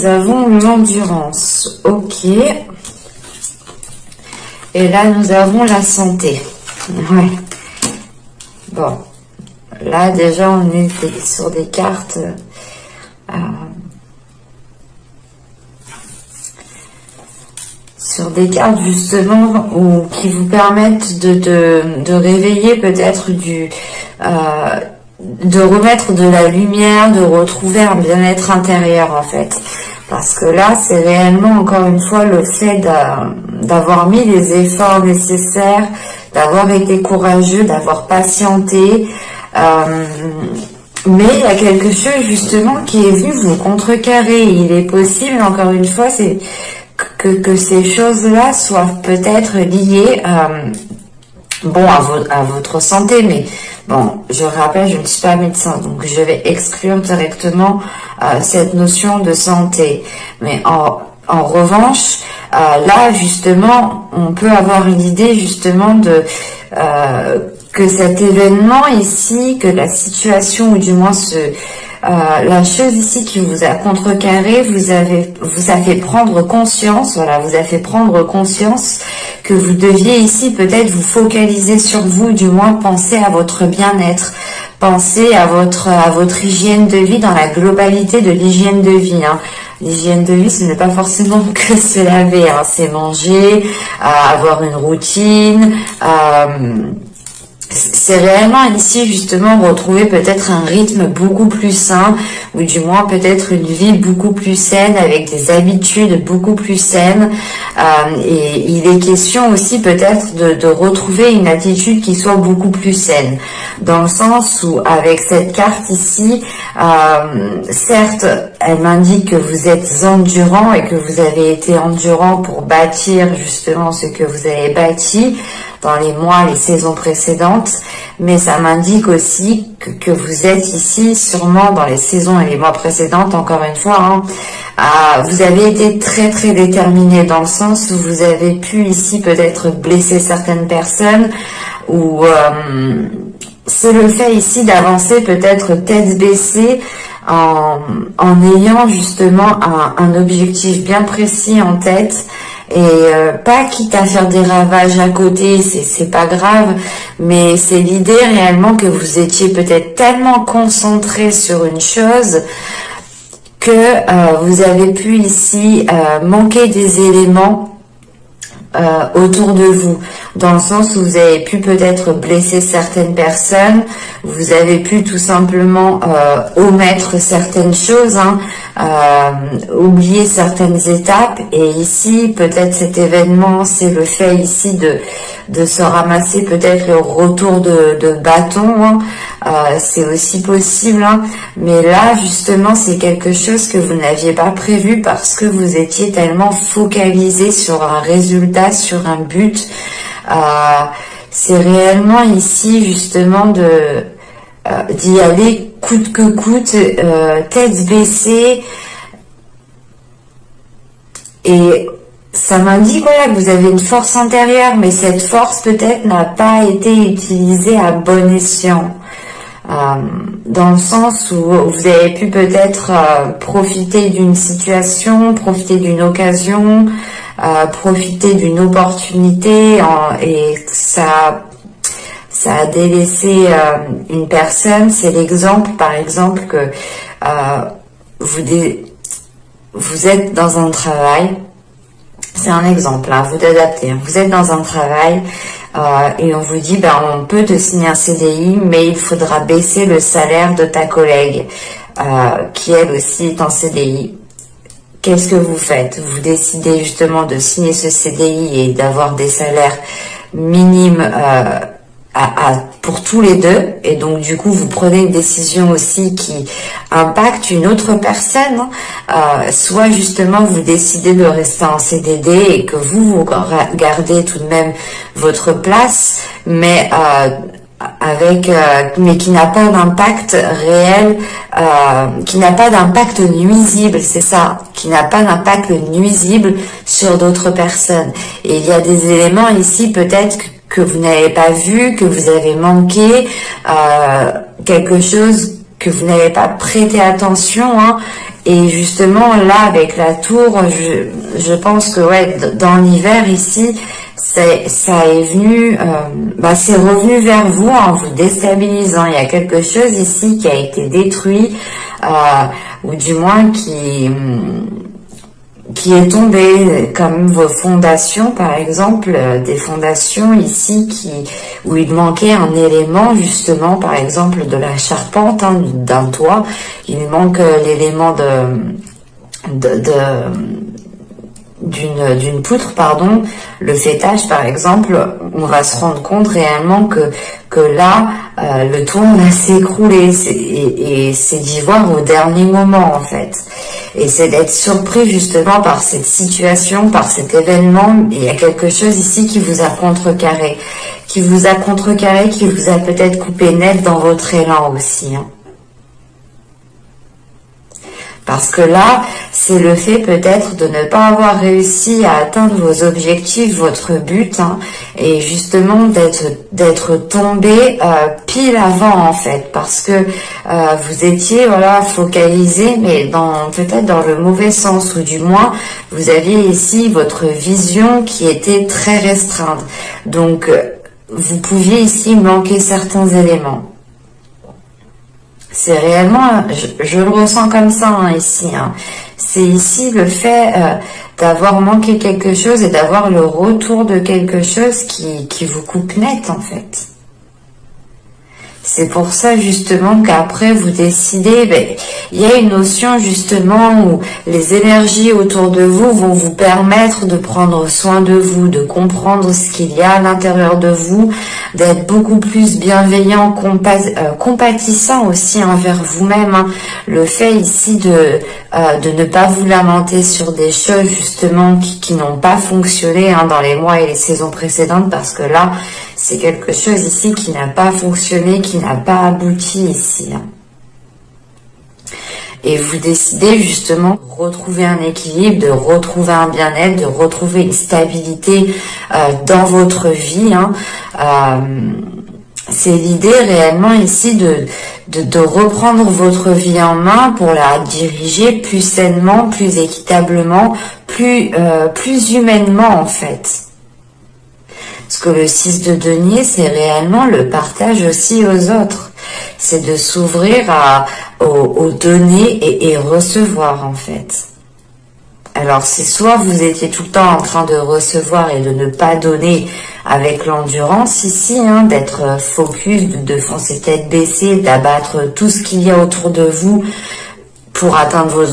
nous avons l'endurance. Ok. Et là, nous avons la santé. Ouais. Bon. Là, déjà, on est sur des cartes... sur des cartes, justement, qui vous permettent de réveiller peut-être de remettre de la lumière, de retrouver un bien-être intérieur, en fait. Parce que là, c'est réellement, encore une fois, le fait d'avoir mis les efforts nécessaires, d'avoir été courageux, d'avoir patienté. Mais il y a quelque chose, justement, qui est venu vous contrecarrer. Il est possible, encore une fois, c'est que ces choses-là soient peut-être liées bon, à votre santé, mais bon, je rappelle, je ne suis pas médecin, donc je vais exclure directement cette notion de santé. Mais en revanche, là, justement, on peut avoir une idée, justement, que cet événement ici, que la situation, ou du moins la chose ici qui vous a contrecarré, vous a fait prendre conscience, voilà, vous a fait prendre conscience que vous deviez ici peut-être vous focaliser sur vous, du moins penser à votre bien-être, penser à votre hygiène de vie dans la globalité de l'hygiène de vie, hein. L'hygiène de vie, ce n'est pas forcément que se laver, hein, c'est manger, avoir une routine, c'est réellement ici justement retrouver peut-être un rythme beaucoup plus sain, ou du moins peut-être une vie beaucoup plus saine, avec des habitudes beaucoup plus saines. Et il est question aussi peut-être de retrouver une attitude qui soit beaucoup plus saine, dans le sens où avec cette carte ici, certes elle m'indique que vous êtes endurant et que vous avez été endurant pour bâtir justement ce que vous avez bâti dans les mois, les saisons précédentes, mais ça m'indique aussi que vous êtes ici sûrement dans les saisons et les mois précédentes, encore une fois, hein, vous avez été très très déterminé, dans le sens où vous avez pu ici peut-être blesser certaines personnes, ou c'est le fait ici d'avancer peut-être tête baissée, en ayant justement un objectif bien précis en tête, et pas quitte à faire des ravages à côté, c'est pas grave, mais c'est l'idée réellement que vous étiez peut-être tellement concentré sur une chose que vous avez pu ici manquer des éléments autour de vous, dans le sens où vous avez pu peut-être blesser certaines personnes, vous avez pu tout simplement omettre certaines choses, hein, oublier certaines étapes, et ici peut-être cet événement, c'est le fait ici de se ramasser peut-être le retour de bâton, hein. C'est aussi possible, hein. Mais là justement c'est quelque chose que vous n'aviez pas prévu, parce que vous étiez tellement focalisé sur un résultat, sur un but. C'est réellement ici justement d'y aller coûte que coûte, tête baissée, et ça m'indique, voilà, que vous avez une force intérieure, mais cette force peut-être n'a pas été utilisée à bon escient, dans le sens où vous avez pu peut-être profiter d'une situation, profiter d'une occasion, profiter d'une opportunité, et ça a délaissé une personne. C'est l'exemple, par exemple, que vous êtes dans un travail. C'est un exemple, hein, vous adaptez. Vous êtes dans un travail et on vous dit, ben, on peut te signer un CDI, mais il faudra baisser le salaire de ta collègue qui elle aussi est en CDI. Qu'est-ce que vous faites? Vous décidez justement de signer ce CDI et d'avoir des salaires minimes pour tous les deux, et donc du coup vous prenez une décision aussi qui impacte une autre personne, soit justement vous décidez de rester en CDD et que vous gardez tout de même votre place, mais mais qui n'a pas d'impact réel, qui n'a pas d'impact nuisible, c'est ça, qui n'a pas d'impact nuisible sur d'autres personnes. Et il y a des éléments ici peut-être que vous n'avez pas vu, que vous avez manqué, quelque chose que vous n'avez pas prêté attention, hein, Et justement, là, avec la tour, je pense que ouais, dans l'hiver ici, ça est venu, c'est revenu vers vous en vous déstabilisant. Il y a quelque chose ici qui a été détruit, ou du moins qui est tombé, comme vos fondations, par exemple, des fondations ici où il manquait un élément, justement, par exemple, de la charpente, hein, d'un toit. Il manque l'élément d'une poutre, pardon, le faîtage par exemple. On va se rendre compte réellement que là le toit va s'écrouler, et c'est d'y voir au dernier moment en fait, et c'est d'être surpris justement par cette situation, par cet événement. Il y a quelque chose ici qui vous a contrecarré, qui vous a peut-être coupé net dans votre élan aussi, hein. Parce que là, c'est le fait peut-être de ne pas avoir réussi à atteindre vos objectifs, votre but, hein, et justement d'être tombé pile avant en fait, parce que vous étiez focalisé, mais peut-être dans le mauvais sens, ou du moins vous aviez ici votre vision qui était très restreinte. Donc vous pouviez ici manquer certains éléments. C'est réellement, je le ressens comme ça, hein, ici. Hein. C'est ici le fait d'avoir manqué quelque chose et d'avoir le retour de quelque chose qui vous coupe net, en fait. C'est pour ça, justement, qu'après, vous décidez, il y a une notion, justement, où les énergies autour de vous vont vous permettre de prendre soin de vous, de comprendre ce qu'il y a à l'intérieur de vous, d'être beaucoup plus bienveillant, compatissant aussi envers vous-même, hein. Le fait ici de ne pas vous lamenter sur des choses, justement, qui n'ont pas fonctionné, hein, dans les mois et les saisons précédentes, parce que là, c'est quelque chose ici qui n'a pas fonctionné, qui n'a pas abouti ici, hein. Et vous décidez justement de retrouver un équilibre, de retrouver un bien-être, de retrouver une stabilité dans votre vie, hein. C'est l'idée réellement ici de reprendre votre vie en main pour la diriger plus sainement, plus équitablement, plus humainement en fait. Parce que le 6 de denier, c'est réellement le partage aussi aux autres. C'est de s'ouvrir au donner et recevoir en fait. Alors c'est soit vous étiez tout le temps en train de recevoir et de ne pas donner avec l'endurance ici, hein, d'être focus, de foncer tête baissée, d'abattre tout ce qu'il y a autour de vous pour atteindre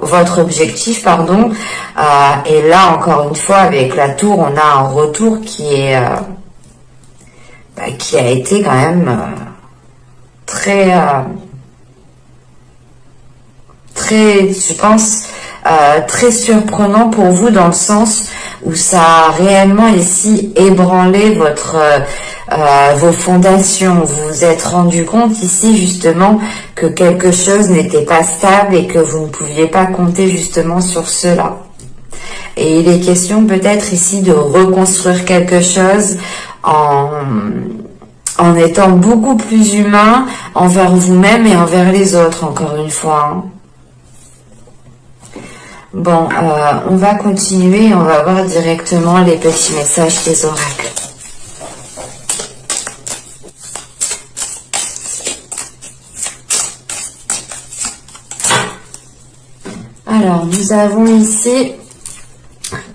votre objectif, pardon. Et là, encore une fois, avec la tour, on a un retour qui a été quand même très, je pense, très surprenant pour vous, dans le sens où ça a réellement ici ébranlé vos fondations. Vous vous êtes rendu compte ici justement que quelque chose n'était pas stable et que vous ne pouviez pas compter justement sur cela. Et il est question peut-être ici de reconstruire quelque chose en étant beaucoup plus humain envers vous-même et envers les autres, encore une fois, hein. Bon, on va continuer et on va voir directement les petits messages des oracles. Alors, nous avons ici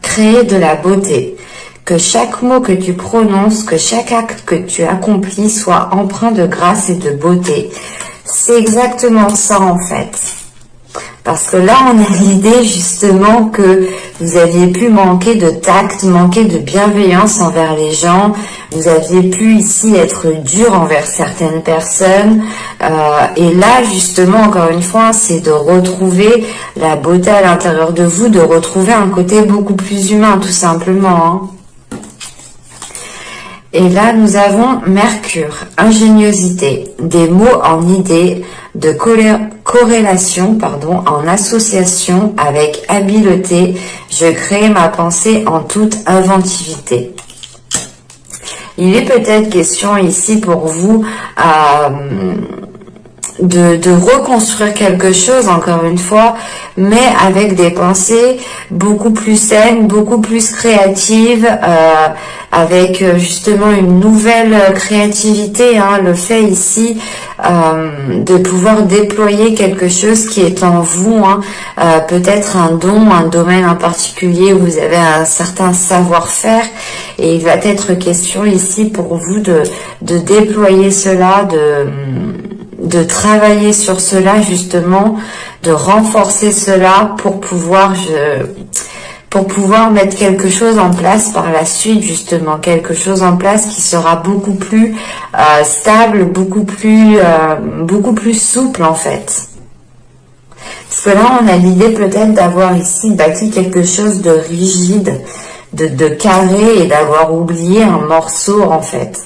créé de la beauté. Que chaque mot que tu prononces, que chaque acte que tu accomplis soit empreint de grâce et de beauté. C'est exactement ça en fait. Parce que là, on a l'idée justement que vous aviez pu manquer de tact, manquer de bienveillance envers les gens. Vous aviez pu ici être dur envers certaines personnes. Et là, justement, encore une fois, c'est de retrouver la beauté à l'intérieur de vous, de retrouver un côté beaucoup plus humain, tout simplement, hein. Et là, nous avons Mercure, ingéniosité, des mots en idée, de corrélation, en association avec habileté, je crée ma pensée en toute inventivité. Il est peut-être question ici pour vous de reconstruire quelque chose, encore une fois, mais avec des pensées beaucoup plus saines, beaucoup plus créatives, avec justement une nouvelle créativité, hein, le fait ici de pouvoir déployer quelque chose qui est en vous, hein, peut-être un don, un domaine en particulier où vous avez un certain savoir-faire, et il va être question ici pour vous de déployer cela, de travailler sur cela justement, de renforcer cela pour pouvoir mettre quelque chose en place par la suite, justement, quelque chose en place qui sera beaucoup plus stable, beaucoup plus souple en fait. Parce que là, on a l'idée peut-être d'avoir ici bâti quelque chose de rigide, de carré, et d'avoir oublié un morceau en fait.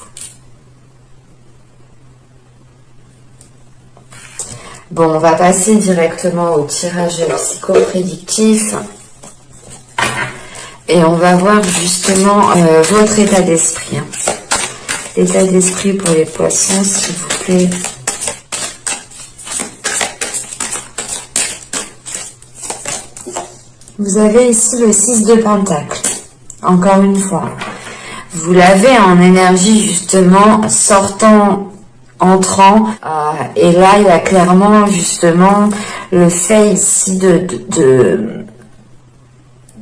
Bon, on va passer directement au tirage psychoprédictif. Et on va voir justement votre état d'esprit. Hein. L'état d'esprit pour les poissons, s'il vous plaît. Vous avez ici le 6 de Pentacle. Encore une fois. Vous l'avez en énergie justement sortant, entrant. Et là, il y a clairement justement le fait ici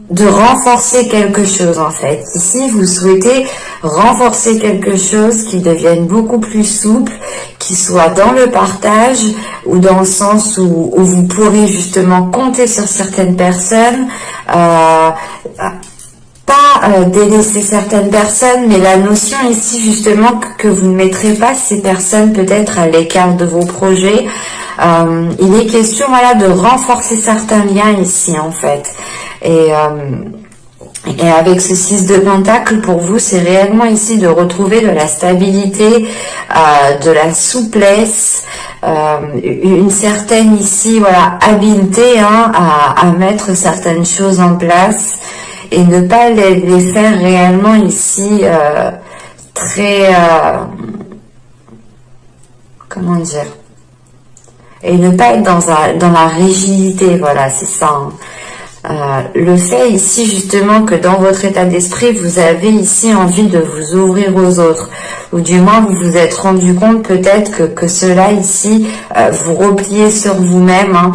de renforcer quelque chose en fait. Ici, vous souhaitez renforcer quelque chose qui devienne beaucoup plus souple, qui soit dans le partage ou dans le sens où vous pourrez justement compter sur certaines personnes, pas délaisser certaines personnes, mais la notion ici justement que vous ne mettrez pas ces personnes peut-être à l'écart de vos projets. Il est question voilà de renforcer certains liens ici en fait. Et avec ce 6 de Pentacle, pour vous, c'est réellement ici de retrouver de la stabilité, de la souplesse, une certaine ici, voilà, habileté hein, à mettre certaines choses en place et ne pas les faire réellement ici très... comment dire? Et ne pas être dans la rigidité, voilà, c'est ça. Hein. Le fait ici justement que dans votre état d'esprit vous avez ici envie de vous ouvrir aux autres, ou du moins vous vous êtes rendu compte peut-être que cela ici vous repliez sur vous-même hein,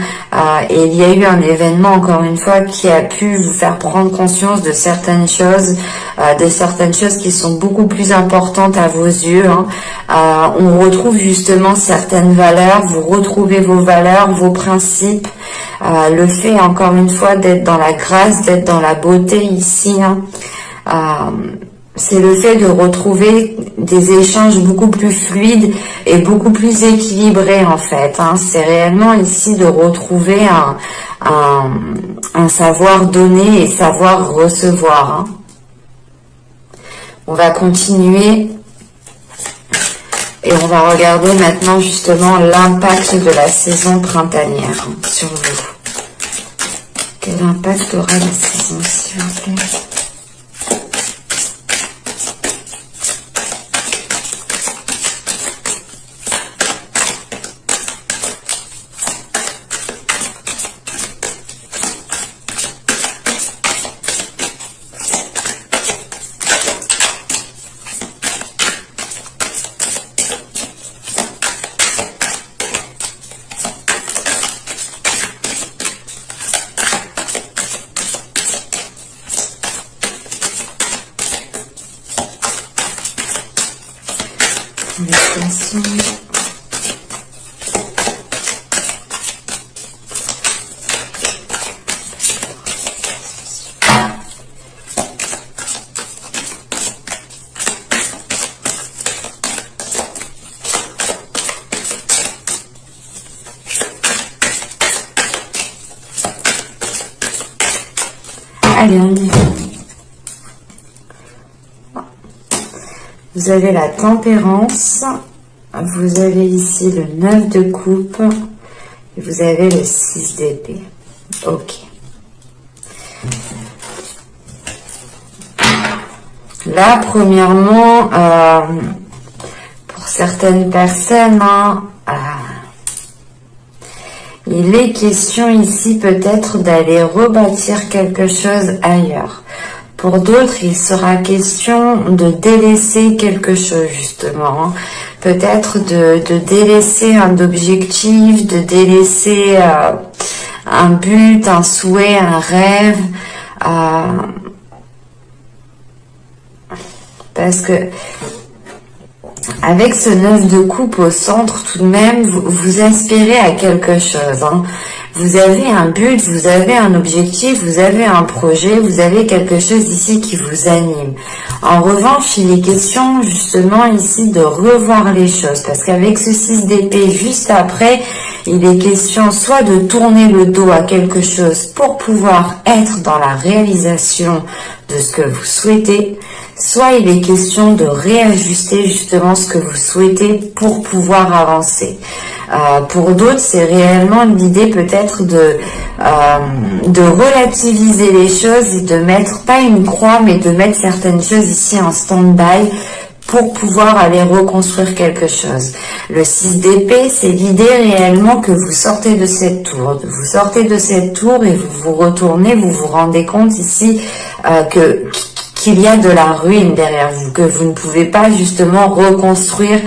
et il y a eu un événement encore une fois qui a pu vous faire prendre conscience de certaines choses qui sont beaucoup plus importantes à vos yeux hein. On retrouve justement certaines valeurs, vous retrouvez vos valeurs, vos principes. Le fait encore une fois d'être dans la grâce, d'être dans la beauté ici, hein, c'est le fait de retrouver des échanges beaucoup plus fluides et beaucoup plus équilibrés en fait. Hein. C'est réellement ici de retrouver un savoir donner et savoir recevoir. Hein. On va continuer et on va regarder maintenant justement l'impact de la saison printanière hein, sur vous. Quel impact aura la saison, s'il vous plaît? Allez, on y va. Vous avez la tempérance, vous avez ici le 9 de coupe, et vous avez le 6 d'épée. Ok. Là, premièrement, pour certaines personnes, hein, il est question ici peut-être d'aller rebâtir quelque chose ailleurs. Pour d'autres, il sera question de délaisser quelque chose justement, hein. Peut-être de délaisser un objectif, de délaisser un but, un souhait, un rêve. Parce que avec ce 9 de coupe au centre, tout de même, vous aspirez à quelque chose, hein. Vous avez un but, vous avez un objectif, vous avez un projet, vous avez quelque chose ici qui vous anime. En revanche, il est question justement ici de revoir les choses, parce qu'avec ce 6 d'épée juste après, il est question soit de tourner le dos à quelque chose pour pouvoir être dans la réalisation de ce que vous souhaitez, soit il est question de réajuster justement ce que vous souhaitez pour pouvoir avancer. Pour d'autres, c'est réellement l'idée peut-être de relativiser les choses et de mettre, pas une croix, mais de mettre certaines choses ici en stand-by pour pouvoir aller reconstruire quelque chose. Le 6 d'épée, c'est l'idée réellement que vous sortez de cette tour. Vous sortez de cette tour et vous vous retournez, vous vous rendez compte ici qu'il y a de la ruine derrière vous, que vous ne pouvez pas justement reconstruire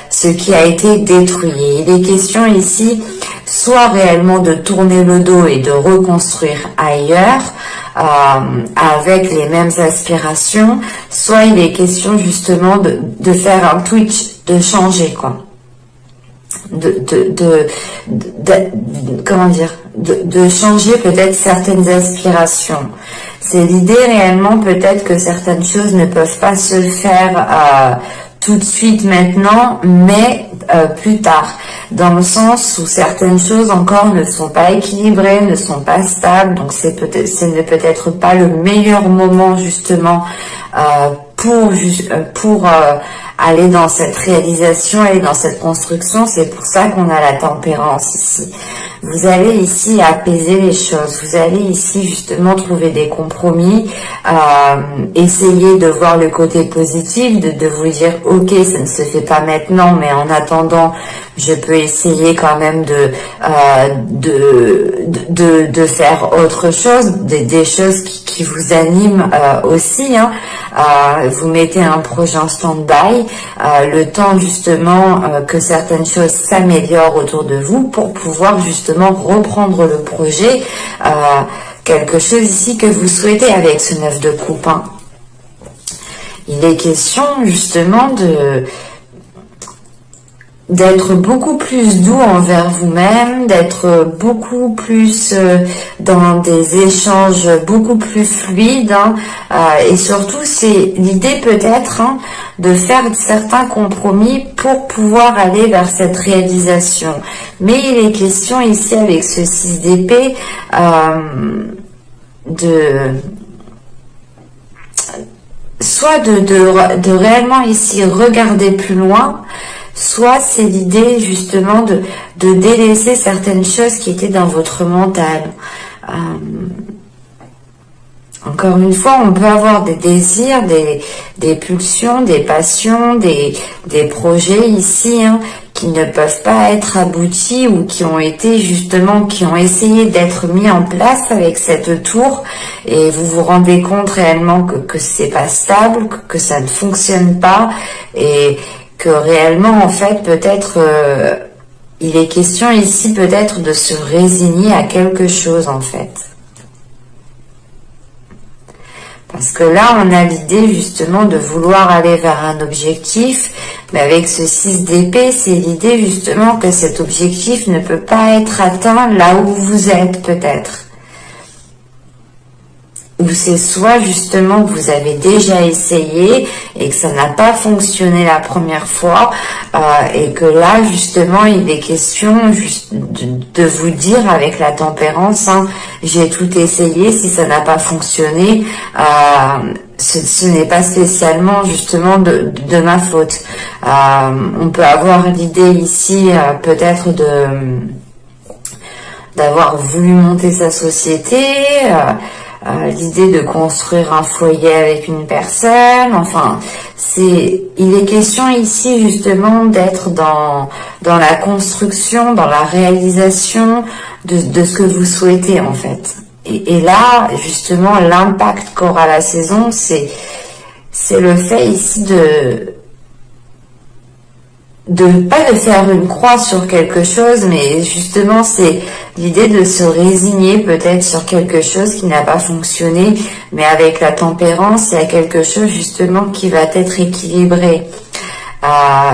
ce qui a été détruit. Il est question ici soit réellement de tourner le dos et de reconstruire ailleurs avec les mêmes aspirations, soit il est question justement de faire un twitch, de changer quoi. Comment dire, de changer peut-être certaines aspirations. C'est l'idée réellement peut-être que certaines choses ne peuvent pas se faire tout de suite maintenant, mais plus tard, dans le sens où certaines choses encore ne sont pas équilibrées, ne sont pas stables, donc ce n'est peut-être pas le meilleur moment justement pour aller dans cette réalisation, aller dans cette construction. C'est pour ça qu'on a la tempérance ici. Vous allez ici apaiser les choses, vous allez ici justement trouver des compromis, essayer de voir le côté positif, de vous dire ok, ça ne se fait pas maintenant, mais en attendant je peux essayer quand même de faire autre chose, des choses qui vous animent aussi, hein. Vous mettez un projet en stand-by, le temps justement que certaines choses s'améliorent autour de vous pour pouvoir justement reprendre le projet, quelque chose ici que vous souhaitez avec ce 9 de coupe, hein. Il est question justement d'être beaucoup plus doux envers vous-même, d'être beaucoup plus dans des échanges beaucoup plus fluides, hein, et surtout c'est l'idée peut-être, hein, de faire certains compromis pour pouvoir aller vers cette réalisation. Mais il est question ici avec ce 6 d'épée soit de réellement ici regarder plus loin, soit c'est l'idée justement de délaisser certaines choses qui étaient dans votre mental. Encore une fois, on peut avoir des désirs, des pulsions, des passions, des projets ici, hein, qui ne peuvent pas être aboutis ou qui ont été justement, qui ont essayé d'être mis en place avec cette tour, et vous vous rendez compte réellement que c'est pas stable, que ça ne fonctionne pas, et que réellement, en fait, peut-être, il est question ici peut-être de se résigner à quelque chose, en fait. Parce que là, on a l'idée justement de vouloir aller vers un objectif, mais avec ce 6 d'épée, c'est l'idée justement que cet objectif ne peut pas être atteint là où vous êtes peut-être. Ou c'est soit justement que vous avez déjà essayé et que ça n'a pas fonctionné la première fois, et que là justement il est question juste de vous dire avec la tempérance, hein, j'ai tout essayé, si ça n'a pas fonctionné, ce n'est pas spécialement justement de ma faute. On peut avoir l'idée ici peut-être d'avoir voulu monter sa société, l'idée de construire un foyer avec une personne. Enfin, il est question ici justement d'être dans la construction, dans la réalisation de ce que vous souhaitez en fait. Et là, justement, l'impact qu'aura la saison, c'est le fait ici pas de faire une croix sur quelque chose, mais justement c'est l'idée de se résigner peut-être sur quelque chose qui n'a pas fonctionné, mais avec la tempérance, il y a quelque chose justement qui va être équilibré.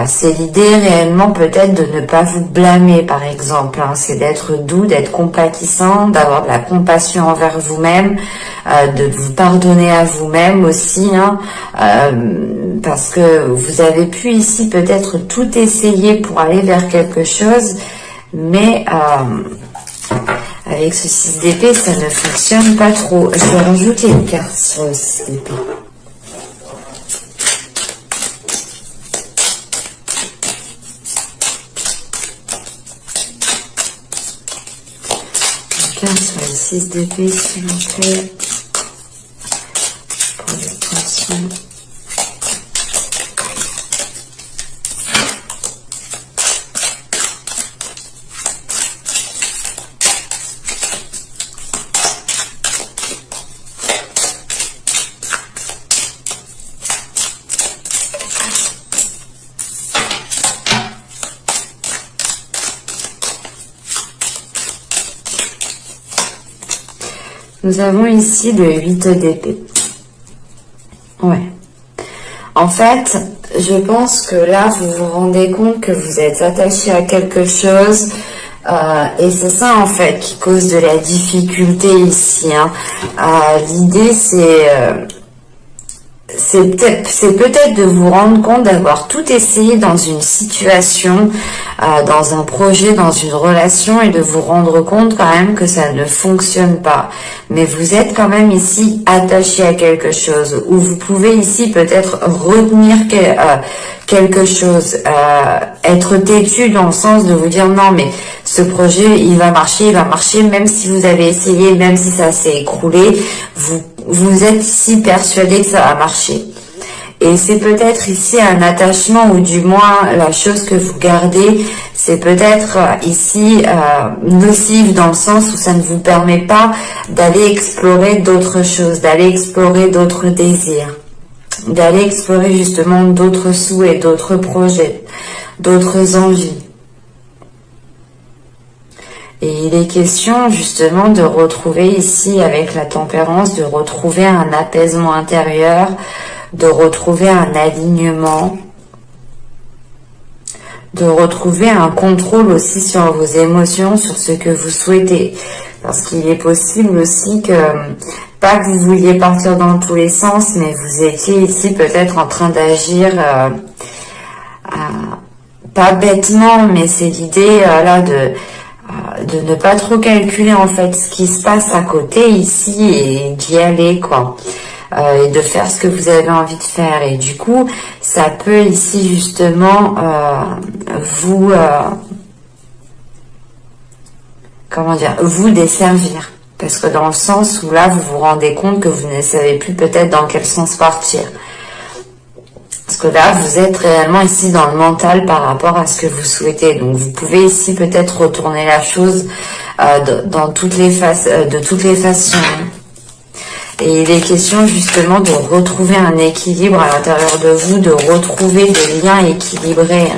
C'est l'idée réellement peut-être de ne pas vous blâmer par exemple, hein. C'est d'être doux, d'être compatissant, d'avoir de la compassion envers vous-même, de vous pardonner à vous-même aussi, hein, parce que vous avez pu ici peut-être tout essayer pour aller vers quelque chose, mais avec ce 6 d'épée ça ne fonctionne pas trop. Je vais rajouter une carte sur le 6 d'épée. Sur le 6 d'épée, s'il vous plaît, pour les poissons. Nous avons ici le 8 d'épée. Ouais. En fait, je pense que là, vous vous rendez compte que vous êtes attaché à quelque chose. Et c'est ça, en fait, qui cause de la difficulté ici, hein. L'idée, c'est peut-être de vous rendre compte d'avoir tout essayé dans une situation, dans un projet, dans une relation, et de vous rendre compte quand même que ça ne fonctionne pas. Mais vous êtes quand même ici attaché à quelque chose, ou vous pouvez ici peut-être retenir quelque chose, être têtu dans le sens de vous dire non mais ce projet il va marcher, même si vous avez essayé, même si ça s'est écroulé, vous êtes ici persuadé que ça va marcher. Et c'est peut-être ici un attachement, ou du moins la chose que vous gardez, c'est peut-être ici nocif dans le sens où ça ne vous permet pas d'aller explorer d'autres choses, d'aller explorer d'autres désirs, d'aller explorer justement d'autres souhaits, d'autres projets, d'autres envies. Et il est question justement de retrouver ici avec la tempérance, de retrouver un apaisement intérieur, de retrouver un alignement, de retrouver un contrôle aussi sur vos émotions, sur ce que vous souhaitez. Parce qu'il est possible aussi que, pas que vous vouliez partir dans tous les sens, mais vous étiez ici peut-être en train d'agir, pas bêtement, mais c'est l'idée là de ne pas trop calculer en fait ce qui se passe à côté ici et d'y aller quoi. Et de faire ce que vous avez envie de faire, et du coup ça peut ici justement vous vous desservir, parce que dans le sens où là vous vous rendez compte que vous ne savez plus peut-être dans quel sens partir, parce que là vous êtes réellement ici dans le mental par rapport à ce que vous souhaitez. Donc vous pouvez ici peut-être retourner la chose dans toutes les de toutes les façons. Et il est question justement de retrouver un équilibre à l'intérieur de vous, de retrouver des liens équilibrés.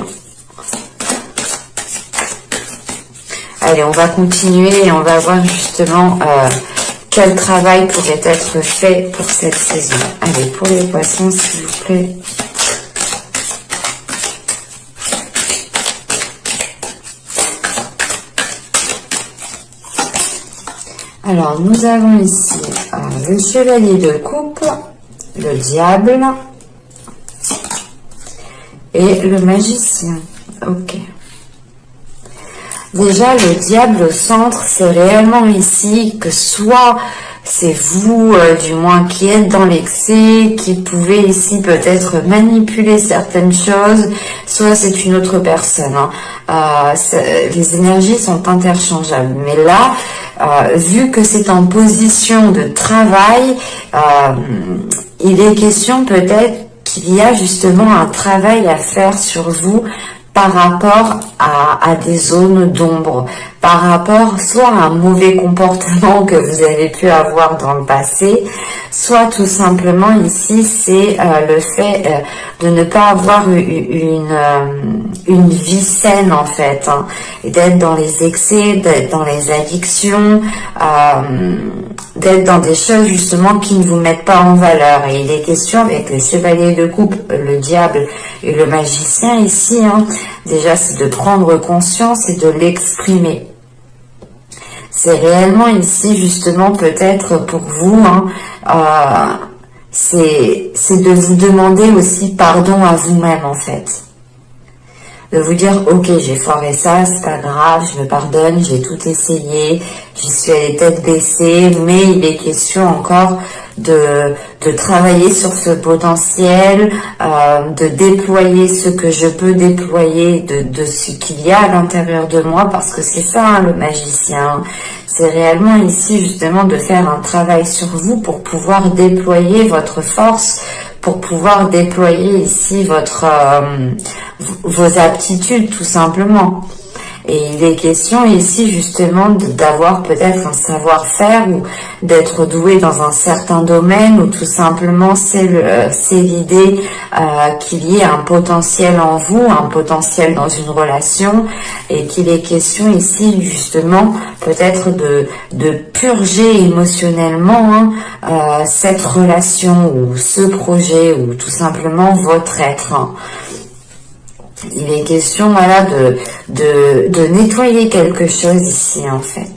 Allez, on va continuer et on va voir justement quel travail pourrait être fait pour cette saison. Allez, pour les poissons, s'il vous plaît. Alors, nous avons ici le chevalier de coupe, le diable et le magicien. Ok. Déjà, le diable au centre, c'est réellement ici que soit c'est vous, du moins, qui êtes dans l'excès, qui pouvez ici peut-être manipuler certaines choses, soit c'est une autre personne. Les énergies sont interchangeables. Mais là, vu que c'est en position de travail, il est question peut-être qu'il y a justement un travail à faire sur vous par rapport à des zones d'ombre, par rapport soit à un mauvais comportement que vous avez pu avoir dans le passé, soit tout simplement ici c'est le fait de ne pas avoir une vie saine en fait, hein, et d'être dans les excès, d'être dans les addictions, d'être dans des choses justement qui ne vous mettent pas en valeur. Et il est question avec les chevaliers de coupe, le diable et le magicien ici, hein, déjà c'est de prendre conscience et de l'exprimer. C'est réellement ici justement peut-être pour vous, hein, c'est de vous demander aussi pardon à vous-même en fait. De vous dire, ok, j'ai foiré ça, c'est pas grave, je me pardonne, j'ai tout essayé, j'y suis allée tête baissée, mais il est question encore de travailler sur ce potentiel, de déployer ce que je peux déployer de ce qu'il y a à l'intérieur de moi, parce que c'est ça, hein, le magicien. C'est réellement ici justement de faire un travail sur vous pour pouvoir déployer votre force, pour pouvoir déployer ici vos aptitudes tout simplement. Et il est question ici justement d'avoir peut-être un savoir-faire ou d'être doué dans un certain domaine, ou tout simplement c'est l'idée qu'il y ait un potentiel en vous, un potentiel dans une relation, et qu'il est question ici justement peut-être de purger émotionnellement, hein, cette relation ou ce projet ou tout simplement votre être, hein. Il est question, voilà, de nettoyer quelque chose ici, en fait.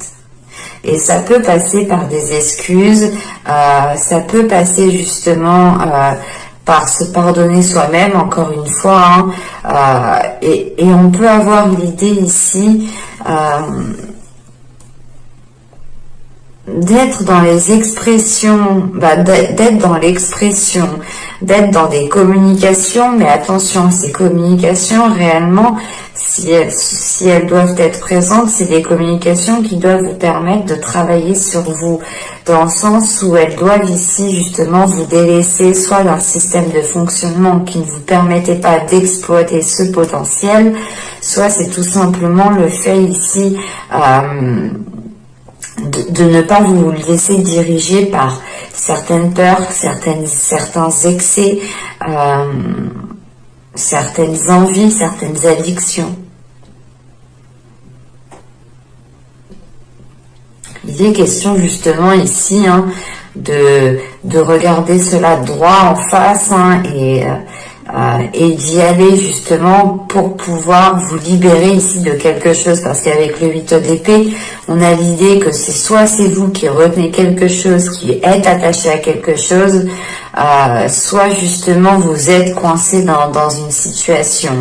Et ça peut passer par des excuses, ça peut passer justement par se pardonner soi-même, encore une fois, hein, et on peut avoir l'idée ici d'être dans les expressions, d'être dans l'expression, d'être dans des communications, mais attention, ces communications réellement, si elles doivent être présentes, c'est des communications qui doivent vous permettre de travailler sur vous, dans le sens où elles doivent ici justement vous délaisser soit d'un système de fonctionnement qui ne vous permettait pas d'exploiter ce potentiel, soit c'est tout simplement le fait ici de ne pas vous laisser diriger par certaines peurs, certains excès, certaines envies, certaines addictions. Il est question justement ici, hein, de regarder cela droit en face, hein, et d'y aller justement pour pouvoir vous libérer ici de quelque chose, parce qu'avec le 8 d'épée, on a l'idée que c'est vous qui retenez quelque chose, qui êtes attaché à quelque chose, soit justement vous êtes coincé dans une situation.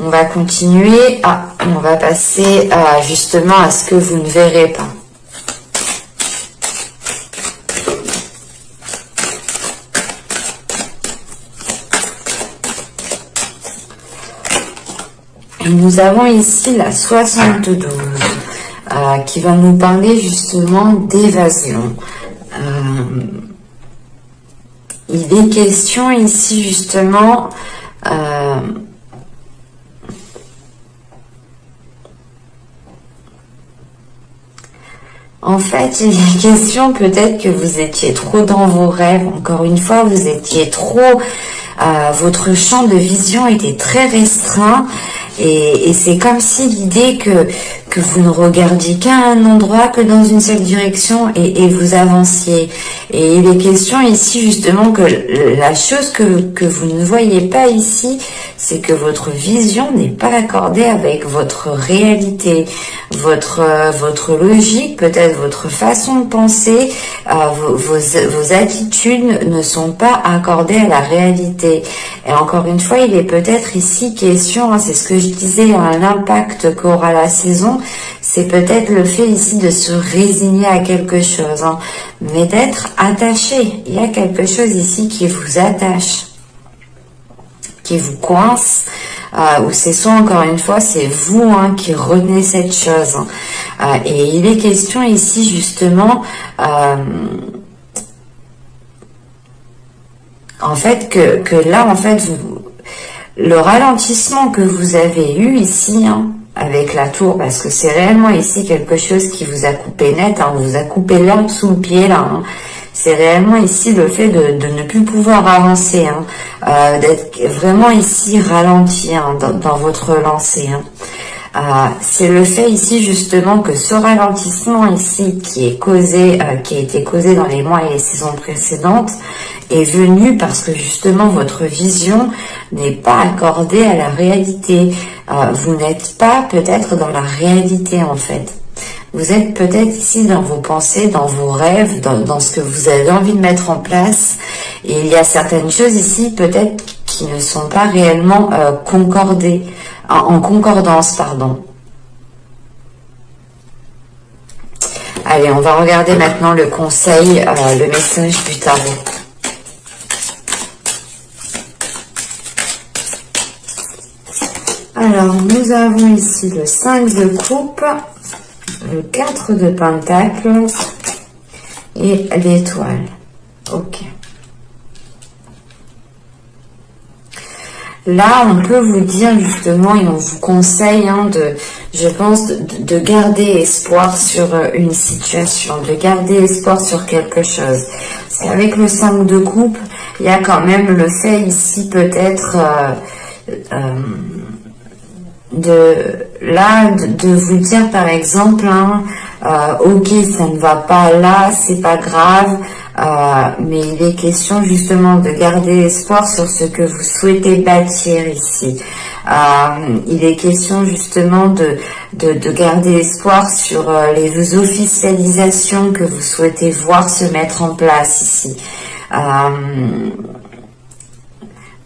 On va continuer, on va passer justement à ce que vous ne verrez pas. Et nous avons ici la 72 qui va nous parler justement d'évasion. Il est question ici justement en fait, il est question peut-être que vous étiez trop dans vos rêves. Encore une fois, vous étiez trop... votre champ de vision était très restreint. Et c'est comme si l'idée que vous ne regardiez qu'à un endroit, que dans une seule direction et vous avanciez. Et il est question ici justement que la chose que vous ne voyez pas ici, c'est que votre vision n'est pas accordée avec votre réalité, votre logique, peut-être votre façon de penser, vos attitudes ne sont pas accordées à la réalité. Et encore une fois, il est peut-être ici question, c'est ce que je disais, l'impact qu'aura la saison, c'est peut-être le fait ici de se résigner à quelque chose, mais d'être attaché. Il y a quelque chose ici qui vous attache, qui vous coince, ou c'est soit encore une fois, c'est vous qui retenez cette chose. Et il est question ici justement, en fait, que là, en fait, le ralentissement que vous avez eu ici, avec la tour, parce que c'est réellement ici quelque chose qui vous a coupé net, on vous a coupé l'herbe sous le pied, là, c'est réellement ici le fait de ne plus pouvoir avancer, d'être vraiment ici ralenti dans votre lancée. C'est le fait ici justement que ce ralentissement ici qui a été causé dans les mois et les saisons précédentes est venu parce que justement votre vision n'est pas accordée à la réalité. Vous n'êtes pas peut-être dans la réalité en fait. Vous êtes peut-être ici dans vos pensées, dans vos rêves, dans ce que vous avez envie de mettre en place. Et il y a certaines choses ici peut-être qui ne sont pas réellement concordées, en concordance, pardon. Allez, on va regarder maintenant le conseil, le message du tarot. Alors, nous avons ici le 5 de coupe, le 4 de pentacle et l'étoile. Ok. Là, on peut vous dire justement, et on vous conseille je pense, de garder espoir sur une situation, de garder espoir sur quelque chose. Parce qu'avec le 5 de coupe, il y a quand même le fait ici peut-être de vous dire par exemple, ok, ça ne va pas là, c'est pas grave, mais il est question justement de garder espoir sur ce que vous souhaitez bâtir ici. Il est question justement de garder espoir sur les officialisations que vous souhaitez voir se mettre en place ici.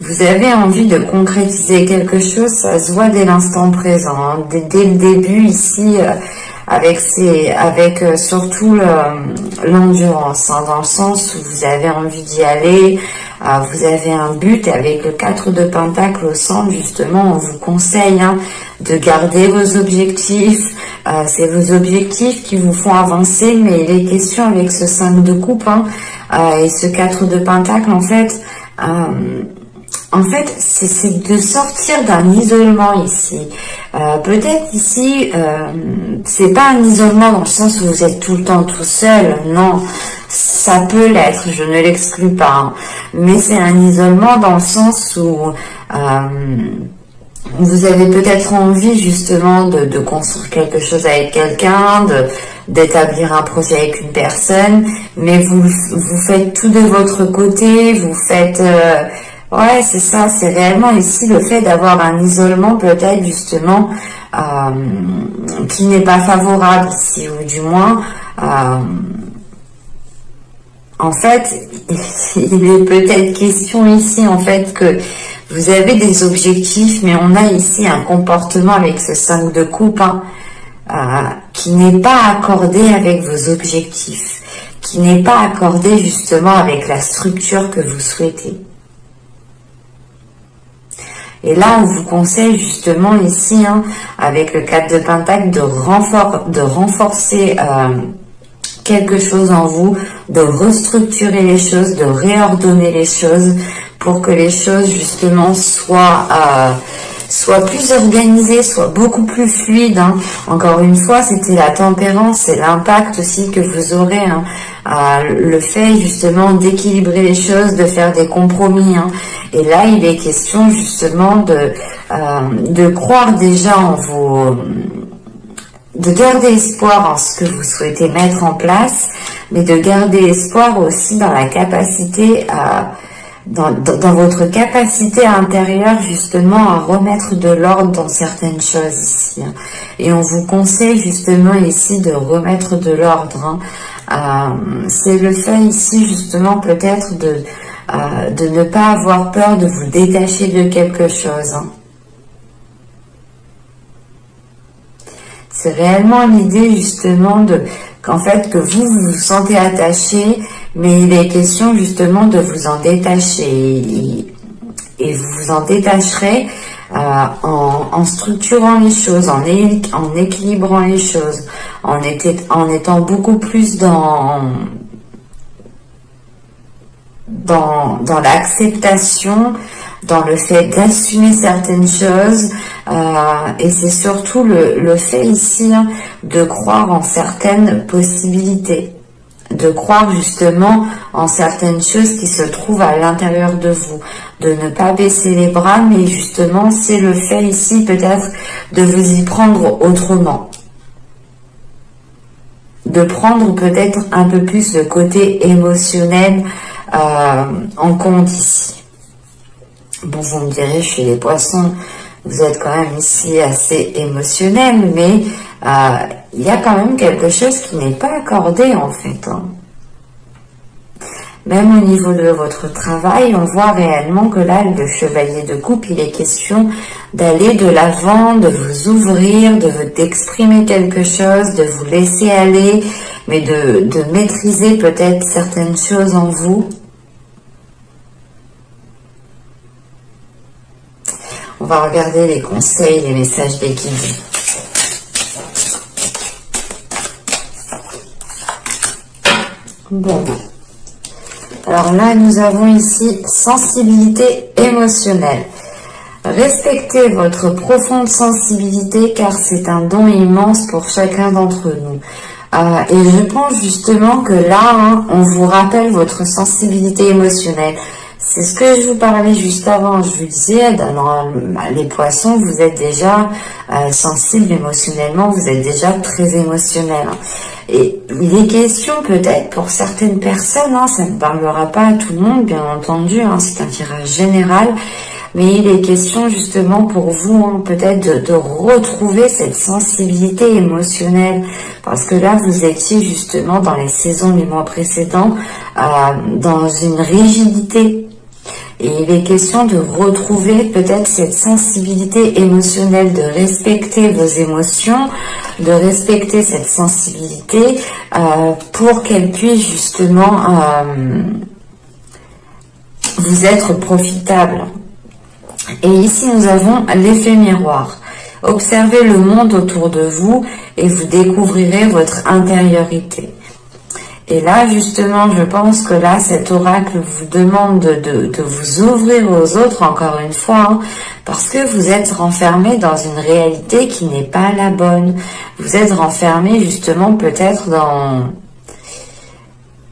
Vous avez envie de concrétiser quelque chose, ça se voit dès l'instant présent, dès le début ici, avec surtout l'endurance, dans le sens où vous avez envie d'y aller, vous avez un but, et avec le 4 de pentacle au centre, justement, on vous conseille de garder vos objectifs. C'est vos objectifs qui vous font avancer, mais il est question avec ce 5 de coupe et ce 4 de pentacle, en fait, c'est de sortir d'un isolement ici. Peut-être ici, c'est pas un isolement dans le sens où vous êtes tout le temps tout seul. Non, ça peut l'être, je ne l'exclus pas. Mais c'est un isolement dans le sens où vous avez peut-être envie justement de construire quelque chose avec quelqu'un, d'établir un projet avec une personne, mais vous faites tout de votre côté, vous faites... ouais, c'est ça, c'est réellement ici le fait d'avoir un isolement peut-être justement qui n'est pas favorable ici, ou du moins, en fait, il est peut-être question ici en fait que vous avez des objectifs, mais on a ici un comportement avec ce 5 de coupe qui n'est pas accordé avec vos objectifs, qui n'est pas accordé justement avec la structure que vous souhaitez. Et là, on vous conseille justement ici, avec le 4 de pentacle, de renforcer quelque chose en vous, de restructurer les choses, de réordonner les choses pour que les choses justement soient plus organisées, soient beaucoup plus fluides. Encore une fois, c'était la tempérance et l'impact aussi que vous aurez. Le fait justement d'équilibrer les choses, de faire des compromis. Et là, il est question justement de croire déjà garder espoir en ce que vous souhaitez mettre en place, mais de garder espoir aussi dans la capacité dans votre capacité intérieure justement à remettre de l'ordre dans certaines choses ici. Et on vous conseille justement ici de remettre de l'ordre. C'est le fait ici justement peut-être de ne pas avoir peur de vous détacher de quelque chose. C'est réellement l'idée justement qu'en fait que vous vous sentez attaché, mais il est question justement de vous en détacher et vous vous en détacherez en structurant les choses, en équilibrant les choses, en étant beaucoup plus dans l'acceptation, dans le fait d'assumer certaines choses, et c'est surtout le fait ici de croire en certaines possibilités, de croire justement en certaines choses qui se trouvent à l'intérieur de vous, de ne pas baisser les bras, mais justement c'est le fait ici peut-être de vous y prendre autrement, de prendre peut-être un peu plus le côté émotionnel en compte ici. Bon, vous me direz, chez les poissons, vous êtes quand même ici assez émotionnel, mais il y a quand même quelque chose qui n'est pas accordé en fait. Même au niveau de votre travail, on voit réellement que là, le chevalier de coupe, il est question d'aller de l'avant, de vous ouvrir, d'exprimer quelque chose, de vous laisser aller, mais de maîtriser peut-être certaines choses en vous. On va regarder les conseils, les messages des guides. Bon. Alors là, nous avons ici sensibilité émotionnelle. Respectez votre profonde sensibilité car c'est un don immense pour chacun d'entre nous. Et je pense justement que là, on vous rappelle votre sensibilité émotionnelle. C'est ce que je vous parlais juste avant. Je vous disais, dans les poissons, vous êtes déjà sensible émotionnellement, vous êtes déjà très émotionnel. Et il est question peut-être pour certaines personnes, ça ne parlera pas à tout le monde, bien entendu, c'est un tirage général, mais il est question justement pour vous, peut-être de retrouver cette sensibilité émotionnelle, parce que là, vous étiez justement dans les saisons du mois précédent, dans une rigidité. Et il est question de retrouver peut-être cette sensibilité émotionnelle, de respecter vos émotions, de respecter cette sensibilité pour qu'elle puisse justement vous être profitable. Et ici, nous avons l'effet miroir. Observez le monde autour de vous et vous découvrirez votre intériorité. Et là, justement, je pense que là, cet oracle vous demande de vous ouvrir aux autres, encore une fois, parce que vous êtes renfermé dans une réalité qui n'est pas la bonne. Vous êtes renfermé, justement, peut-être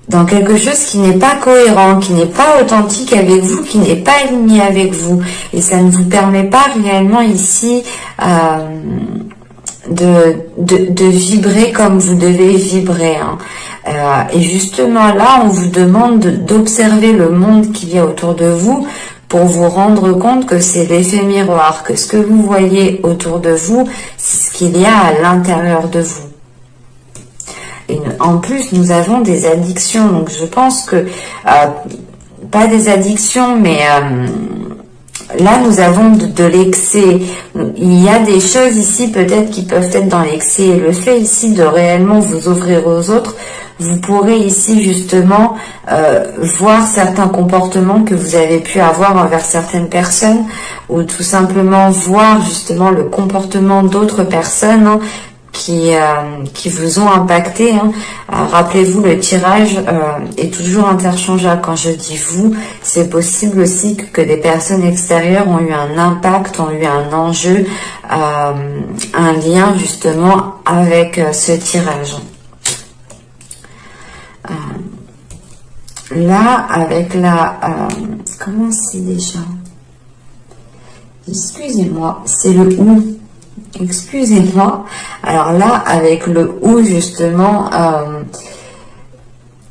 dans quelque chose qui n'est pas cohérent, qui n'est pas authentique avec vous, qui n'est pas aligné avec vous. Et ça ne vous permet pas réellement ici de vibrer comme vous devez vibrer. Et justement là, on vous demande d'observer le monde qu'il y a autour de vous pour vous rendre compte que c'est l'effet miroir, que ce que vous voyez autour de vous, c'est ce qu'il y a à l'intérieur de vous. Et en plus, nous avons des addictions, donc je pense que, pas des addictions, mais là, nous avons de l'excès. Il y a des choses ici peut-être qui peuvent être dans l'excès. Et le fait ici de réellement vous ouvrir aux autres, vous pourrez ici justement voir certains comportements que vous avez pu avoir envers certaines personnes, ou tout simplement voir justement le comportement d'autres personnes qui vous ont impacté. Rappelez-vous, le tirage est toujours interchangeable. Quand je dis vous, c'est possible aussi que des personnes extérieures ont eu un impact, ont eu un enjeu, un lien justement avec ce tirage. Là, avec la... comment c'est déjà? Excusez-moi, c'est le ou. excusez-moi. Alors là, avec le ou justement,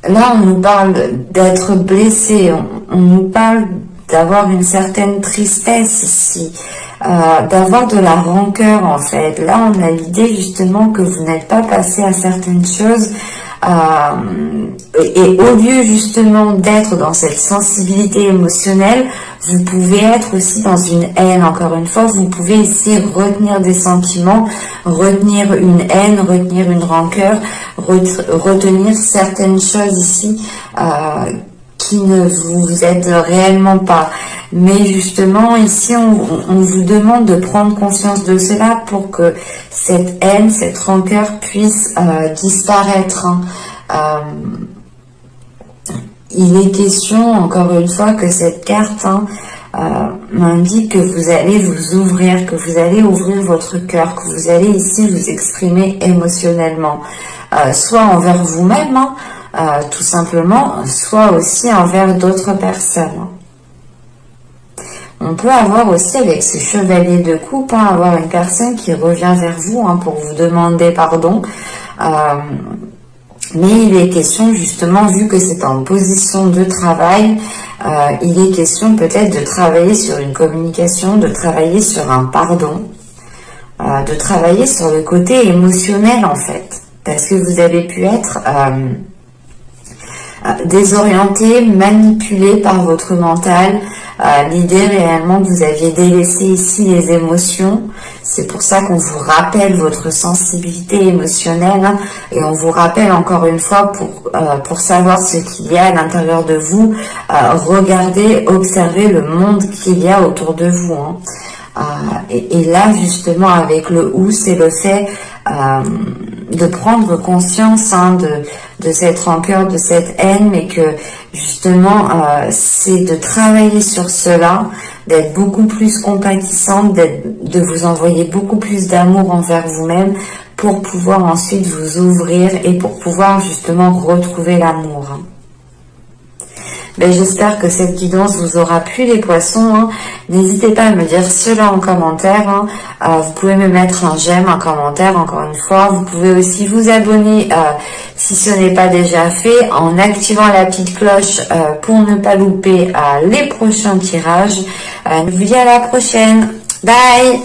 là on nous parle d'être blessé, on nous parle d'avoir une certaine tristesse ici, d'avoir de la rancœur en fait. Là on a l'idée justement que vous n'êtes pas passé à certaines choses, et au lieu justement d'être dans cette sensibilité émotionnelle, vous pouvez être aussi dans une haine. Encore une fois, vous pouvez ici retenir des sentiments, retenir une haine, retenir une rancœur, retenir certaines choses ici qui ne vous aident réellement pas. Mais justement, ici, on vous demande de prendre conscience de cela pour que cette haine, cette rancœur puisse disparaître. Il est question, encore une fois, que cette carte m'indique que vous allez vous ouvrir, que vous allez ouvrir votre cœur, que vous allez ici vous exprimer émotionnellement, soit envers vous-même, tout simplement, soit aussi envers d'autres personnes. On peut avoir aussi avec ce chevalier de coupe, avoir une personne qui revient vers vous pour vous demander pardon. Mais il est question justement, vu que c'est en position de travail, il est question peut-être de travailler sur une communication, de travailler sur un pardon, de travailler sur le côté émotionnel en fait. Parce que vous avez pu être désorienté, manipulé par votre mental. L'idée réellement que vous aviez délaissé ici les émotions. C'est pour ça qu'on vous rappelle votre sensibilité émotionnelle et on vous rappelle encore une fois pour savoir ce qu'il y a à l'intérieur de vous, regardez, observez le monde qu'il y a autour de vous. Et là justement avec le ou, c'est le fait de prendre conscience de cette rancœur, de cette haine, mais que justement c'est de travailler sur cela, d'être beaucoup plus compatissante, de vous envoyer beaucoup plus d'amour envers vous-même pour pouvoir ensuite vous ouvrir et pour pouvoir justement retrouver l'amour. J'espère que cette guidance vous aura plu les poissons. N'hésitez pas à me dire cela en commentaire. Vous pouvez me mettre un j'aime, un commentaire encore une fois. Vous pouvez aussi vous abonner si ce n'est pas déjà fait en activant la petite cloche pour ne pas louper les prochains tirages. Je vous dis à la prochaine. Bye!